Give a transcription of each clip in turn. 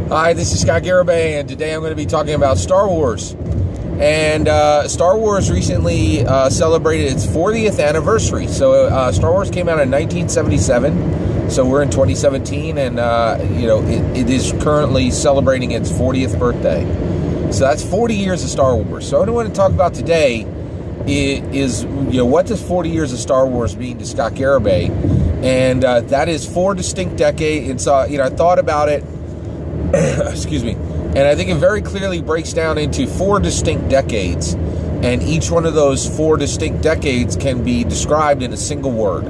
Hi, this is Scott Garibay, and today I'm going to be talking about Star Wars. And Star Wars recently celebrated its 40th anniversary. So Star Wars came out in 1977, so we're in 2017, and it is currently celebrating its 40th birthday. So that's 40 years of Star Wars. So what I want to talk about today is what does 40 years of Star Wars mean to Scott Garibay? And that is 4 distinct decades. And so I thought about it. Excuse me. And I think it very clearly breaks down into 4 distinct decades, and each one of those 4 distinct decades can be described in a single word.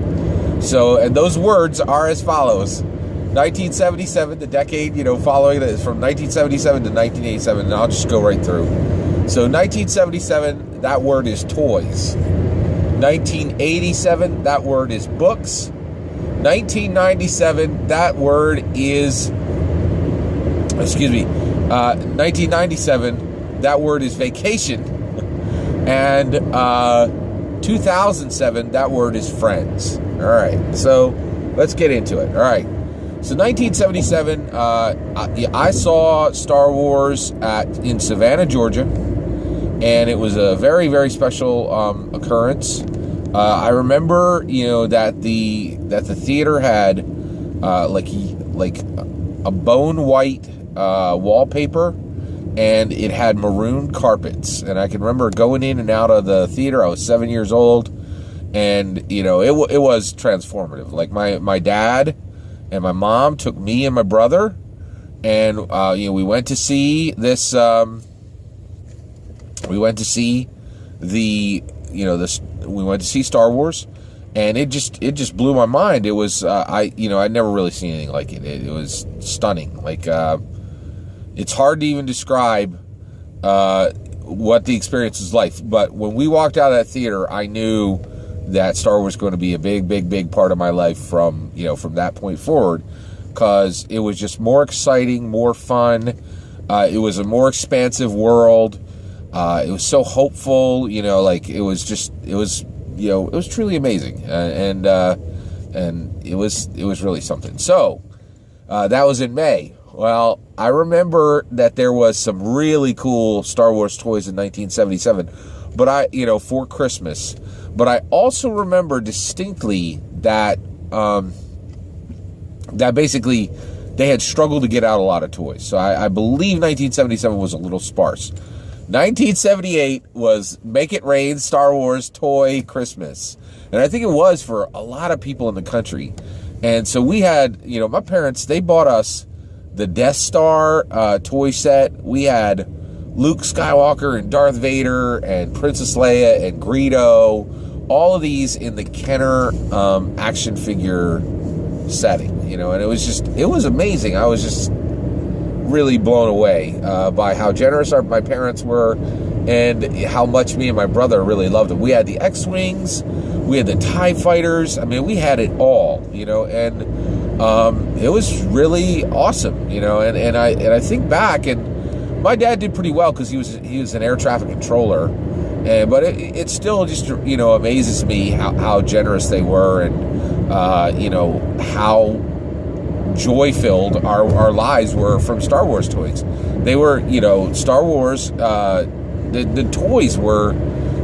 So, and those words are as follows: 1977, the decade following that is from 1977 to 1987, and I'll just go right through. So 1977, that word is toys. 1987, that word is books. 1997, that word is 1997, that word is vacation. And 2007, that word is friends. All right, so let's get into it. All right, so 1977, I saw Star Wars in Savannah, Georgia, and it was a very, very special occurrence. I remember, that the theater had like a bone white wallpaper, and it had maroon carpets. And I can remember going in and out of the theater. I was 7 years old, and it was transformative. Like my dad and my mom took me and my brother, and we went to see this. We went to see we went to see Star Wars, and it just blew my mind. It was I'd never really seen anything like it. It was stunning. Like it's hard to even describe what the experience was like. But when we walked out of that theater, I knew that Star Wars was going to be a big, big, big part of my life from that point forward, because it was just more exciting, more fun. It was a more expansive world. It was so hopeful. It was truly amazing, and it was really something. So that was in May. Well, I remember that there was some really cool Star Wars toys in 1977, but for Christmas. But I also remember distinctly that that basically they had struggled to get out a lot of toys. So I believe 1977 was a little sparse. 1978 was Make It Rain Star Wars Toy Christmas. And I think it was for a lot of people in the country. And so we had, my parents, they bought us the Death Star toy set. We had Luke Skywalker and Darth Vader and Princess Leia and Greedo, all of these in the Kenner action figure setting, and it was amazing. I was just really blown away by how generous my parents were, and how much me and my brother really loved them. We had the X-Wings, we had the TIE Fighters. I mean, we had it all, and it was really awesome, and I think back, and my dad did pretty well because he was an air traffic controller, but it still just amazes me how generous they were, and how joy-filled our lives were from Star Wars toys. They were, Star Wars, the toys were,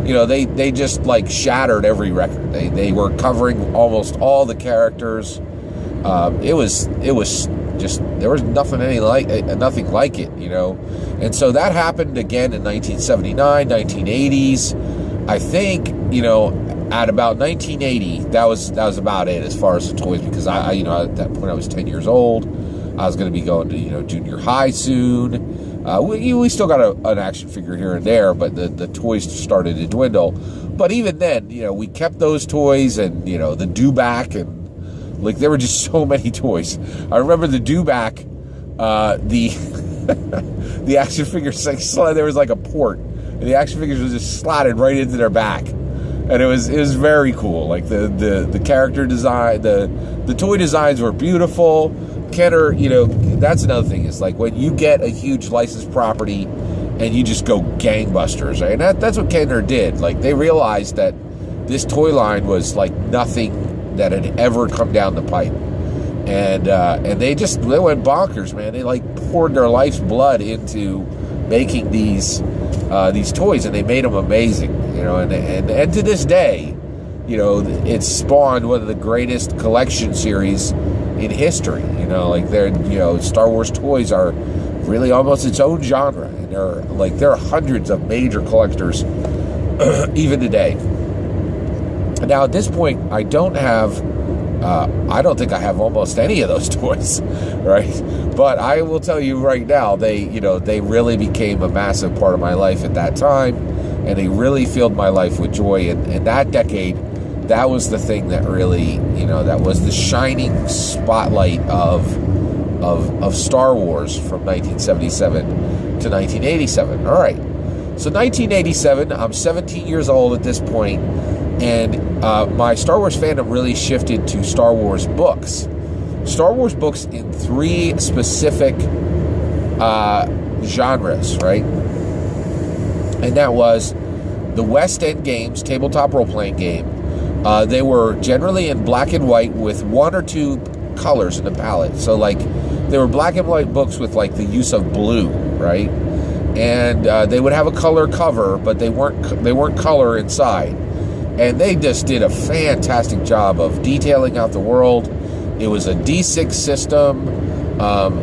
they just like shattered every record. They were covering almost all the characters. It was just, there was nothing like it, And so that happened again in 1979, 1980s. I think, at about 1980, that was about it as far as the toys, because I at that point I was 10 years old. I was going to be going to junior high soon. We still got an action figure here and there, but the toys started to dwindle. But even then, we kept those toys, and the Dewback, and like there were just so many toys. I remember the Dewback, the action figures, there was like a port, and the action figures was just slotted right into their back. And it was very cool. Like the character design, the toy designs were beautiful. Kenner, that's another thing, is like when you get a huge licensed property and you just go gangbusters, right? And that's what Kenner did. Like they realized that this toy line was like nothing that had ever come down the pipe. and they went bonkers, man. They like poured their life's blood into making these toys, and they made them amazing, and to this day, it's spawned one of the greatest collection series in history. Star Wars toys are really almost its own genre, and there are hundreds of major collectors even today. Now at this point, I don't think I have almost any of those toys, right? But I will tell you right now, they really became a massive part of my life at that time, and they really filled my life with joy. And that decade, that was the thing that really, that was the shining spotlight of Star Wars from 1977 to 1987. All right, so 1987, I'm 17 years old at this point, and my Star Wars fandom really shifted to Star Wars books. Star Wars books in 3 specific genres, right? And that was the West End games, tabletop role-playing game. They were generally in black and white with 1 or 2 colors in the palette. So, they were black and white books with, the use of blue, right? And they would have a color cover, but they weren't color inside. And they just did a fantastic job of detailing out the world. It was a D6 system.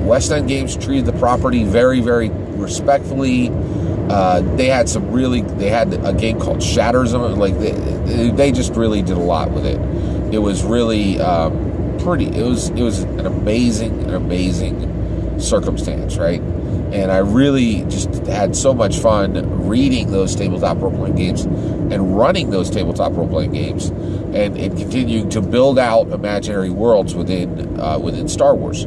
West End Games treated the property very, very respectfully. They had a game called Shatters. They just really did a lot with it. It was really it was an amazing circumstance, right? And I really just had so much fun reading those tabletop role-playing games and running those tabletop role-playing games and continuing to build out imaginary worlds within Star Wars.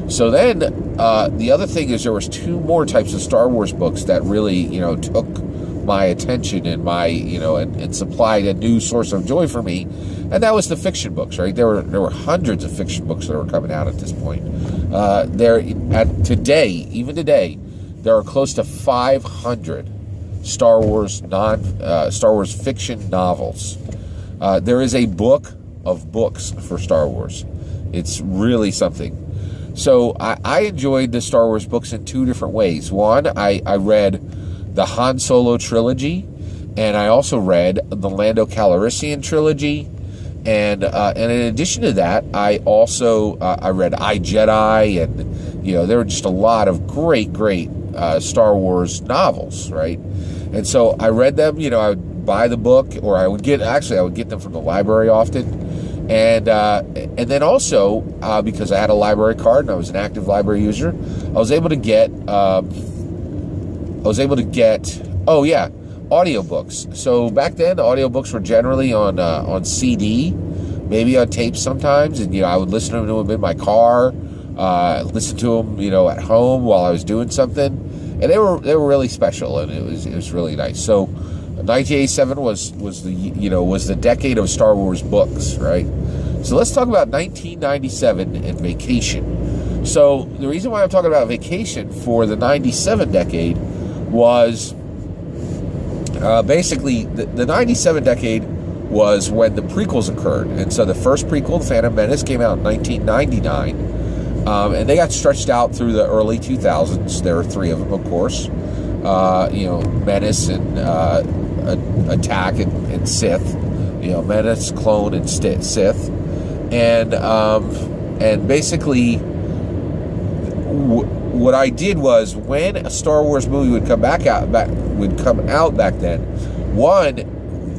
So then the other thing is there was 2 more types of Star Wars books that really, took my attention and and supplied a new source of joy for me, and that was the fiction books, right? There were hundreds of fiction books that were coming out at this point. Even today, there are close to 500 Star Wars fiction novels. There is a book of books for Star Wars. It's really something. So I enjoyed the Star Wars books in 2 different ways. One, I read the Han Solo trilogy, and I also read the Lando Calrissian trilogy, and in addition to that, I also I read I, Jedi, and there were just a lot of great Star Wars novels, right? And so I read them. I would buy the book, or I would get them from the library often, and then also because I had a library card and I was an active library user, I was able to get audiobooks. So back then, audiobooks were generally on CD, maybe on tape sometimes, and I would listen to them in my car, listen to them at home while I was doing something, and they were really special, and it was really nice. So 1987 was the decade of Star Wars books, right? So let's talk about 1997 and Vacation. So the reason why I'm talking about Vacation for the 97 decade was basically the 97 decade was when the prequels occurred. And so the first prequel, The Phantom Menace, came out in 1999, and they got stretched out through the early 2000s. There were 3 of them, of course. Menace and Attack and Sith. Menace, Clone, and Sith. And basically what I did was, when a Star Wars movie would come out back then, one,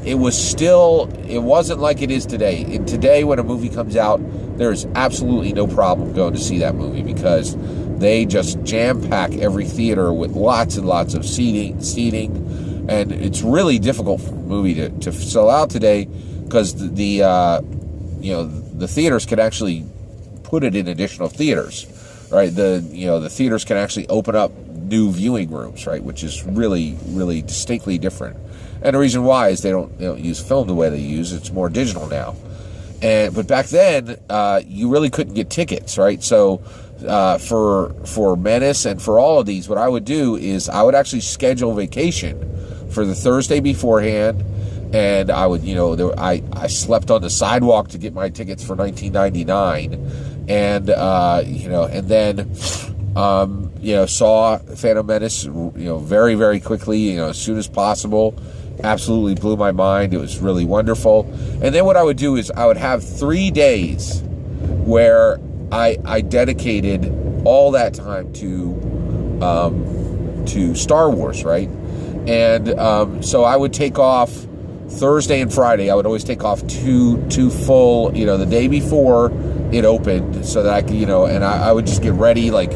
it wasn't like it is today. And today, when a movie comes out, there's absolutely no problem going to see that movie, because they just jam-pack every theater with lots and lots of seating, and it's really difficult for a movie to sell out today, because the theaters can actually put it in additional theaters, right? The theaters can actually open up new viewing rooms, right? Which is really, really distinctly different. And the reason why is they don't use film the way they use. It's more digital now. But back then, you really couldn't get tickets, right? So for Menace and for all of these, what I would do is I would actually schedule Vacation for the Thursday beforehand, and I would, I slept on the sidewalk to get my tickets for $19.99, and and then saw Phantom Menace, very, very quickly, as soon as possible. Absolutely blew my mind. It was really wonderful. And then what I would do is I would have 3 days where I dedicated all that time to Star Wars, right? And so I would take off Thursday and Friday. I would always take off two full, the day before it opened, so that I could, and I would just get ready, like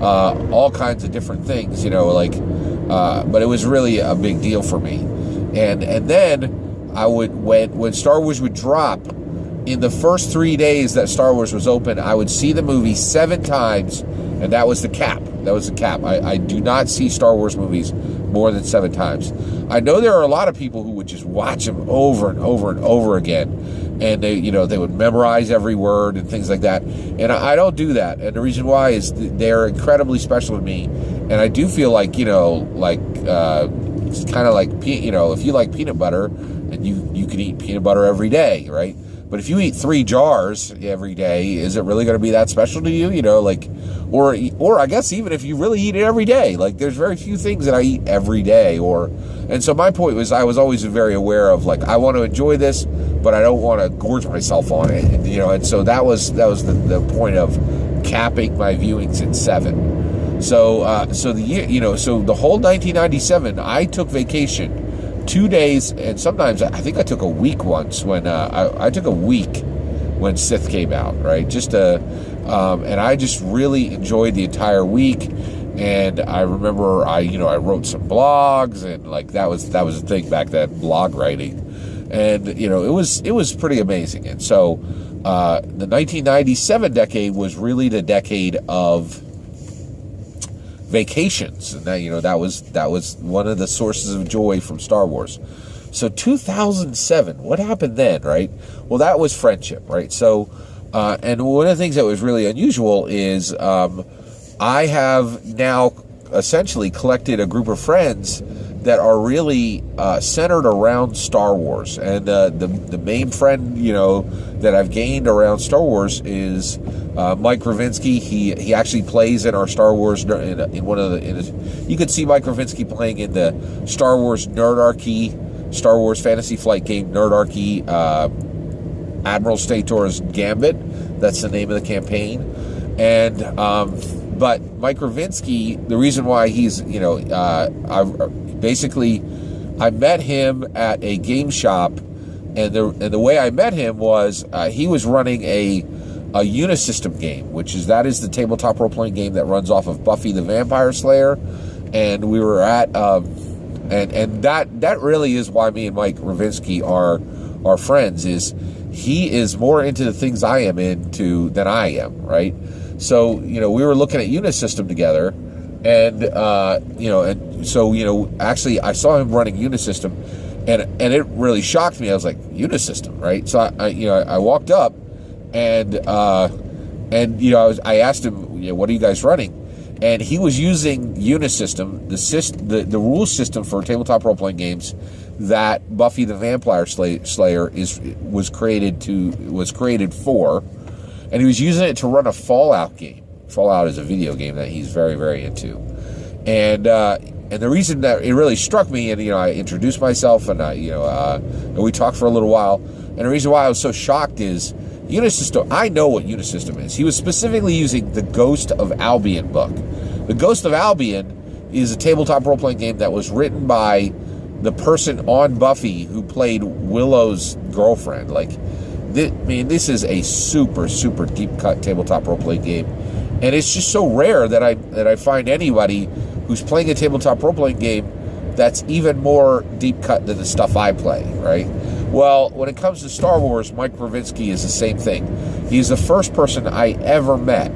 all kinds of different things, but it was really a big deal for me. And then I would, when Star Wars would drop, in the first 3 days that Star Wars was open, I would see the movie 7 times, and that was the cap. I do not see Star Wars movies more than 7 times. I know there are a lot of people who would just watch them over and over and over again, and they would memorize every word and things like that. And I don't do that. And the reason why is they're incredibly special to me. And I do feel like, it's kind of like, if you like peanut butter, and you can eat peanut butter every day, right? But if you eat 3 jars every day, is it really going to be that special to you? Or I guess even if you really eat it every day, like there's very few things that I eat every day. And so my point was, I was always very aware of, like, I want to enjoy this, but I don't want to gorge myself on it. And so that was the point of capping my viewings at 7. So the year, so the whole 1997, I took vacation 2 days, and sometimes I think I took a week once when I took a week when Sith came out, right? And I just really enjoyed the entire week. And I remember I wrote some blogs, and like that was the thing back then, blog writing, and it was pretty amazing. And so the 1997 decade was really the decade of vacations, and that was one of the sources of joy from Star Wars. So 2007, what happened then, right? Well, that was friendship, right? So and one of the things that was really unusual is I have now essentially collected a group of friends that are really centered around Star Wars. And the main friend, that I've gained around Star Wars is Mike Ravinsky. He actually plays in our Star Wars, you could see Mike Ravinsky playing in the Star Wars Nerdarchy, Star Wars Fantasy Flight game Nerdarchy, Admiral Stator's Gambit. That's the name of the campaign. And but Mike Ravinsky, the reason why he's, I met him at a game shop, and the way I met him was he was running a Unisystem game, that is the tabletop role-playing game that runs off of Buffy the Vampire Slayer, and we were at and that really is why me and Mike Ravinsky are friends. Is he is more into the things I am into than I am, right? So, we were looking at Unisystem together, and, actually I saw him running Unisystem, and it really shocked me. I was like, Unisystem, right? So I walked up, and I asked him, what are you guys running? And he was using Unisystem, the rule system for tabletop role-playing games that Buffy the Vampire Slayer was created for. And he was using it to run a Fallout game. Fallout is a video game that he's very, very into. And the reason that it really struck me, and I introduced myself, and and we talked for a little while. And the reason why I was so shocked is Unisystem. I know what Unisystem is. He was specifically using the Ghost of Albion book. The Ghost of Albion is a tabletop role-playing game that was written by the person on Buffy who played Willow's girlfriend. This is a super, super deep-cut tabletop role-playing game, and it's just so rare that I find anybody who's playing a tabletop role-playing game that's even more deep-cut than the stuff I play, right? Well, when it comes to Star Wars, Mike Ravinsky is the same thing. He's the first person I ever met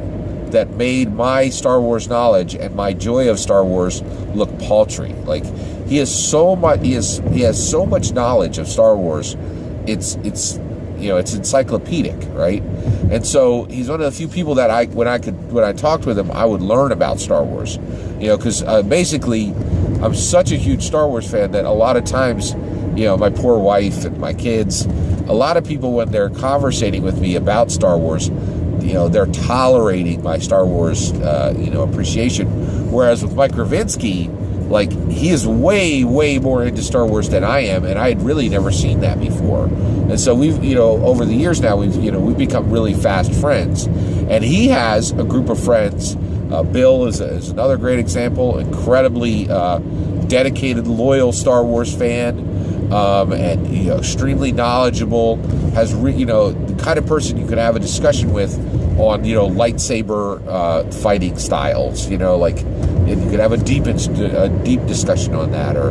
that made my Star Wars knowledge and my joy of Star Wars look paltry. Like, he has so much knowledge of Star Wars. It's encyclopedic, right? And so he's one of the few people that when I talked with him, I would learn about Star Wars, because basically I'm such a huge Star Wars fan that a lot of times, my poor wife and my kids, a lot of people, when they're conversating with me about Star Wars, they're tolerating my Star Wars, appreciation. Whereas with Mike Ravinsky, like, he is way, way more into Star Wars than I am, and I had really never seen that before. And so we've, over the years now, we've become really fast friends. And he has a group of friends. Bill is another great example, incredibly dedicated, loyal Star Wars fan, and extremely knowledgeable. Has the kind of person you could have a discussion with on lightsaber fighting styles. And you could have a deep discussion on that, or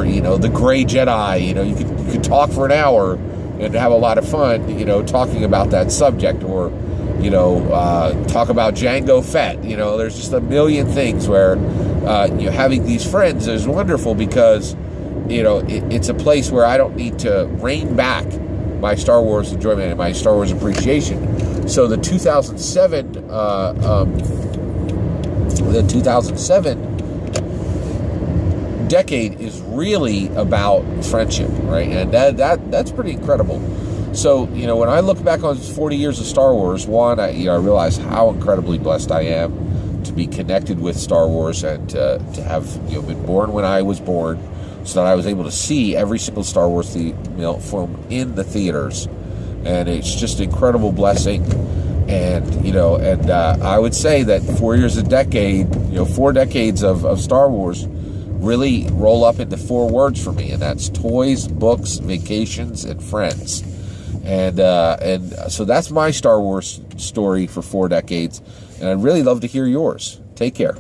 the Gray Jedi. You could talk for an hour and have a lot of fun, talking about that subject, or talk about Jango Fett. There's just a million things where having these friends is wonderful, because it's a place where I don't need to rein back my Star Wars enjoyment and my Star Wars appreciation. So the 2007 decade is really about friendship, right? And that's pretty incredible. So, when I look back on 40 years of Star Wars, one, I realize how incredibly blessed I am to be connected with Star Wars, and to have been born when I was born, so that I was able to see every single Star Wars film in the theaters. And it's just an incredible blessing. And I would say that 4 decades of Star Wars really roll up into 4 words for me, and that's toys, books, vacations, and friends. And so that's my Star Wars story for 4 decades, and I'd really love to hear yours. Take care.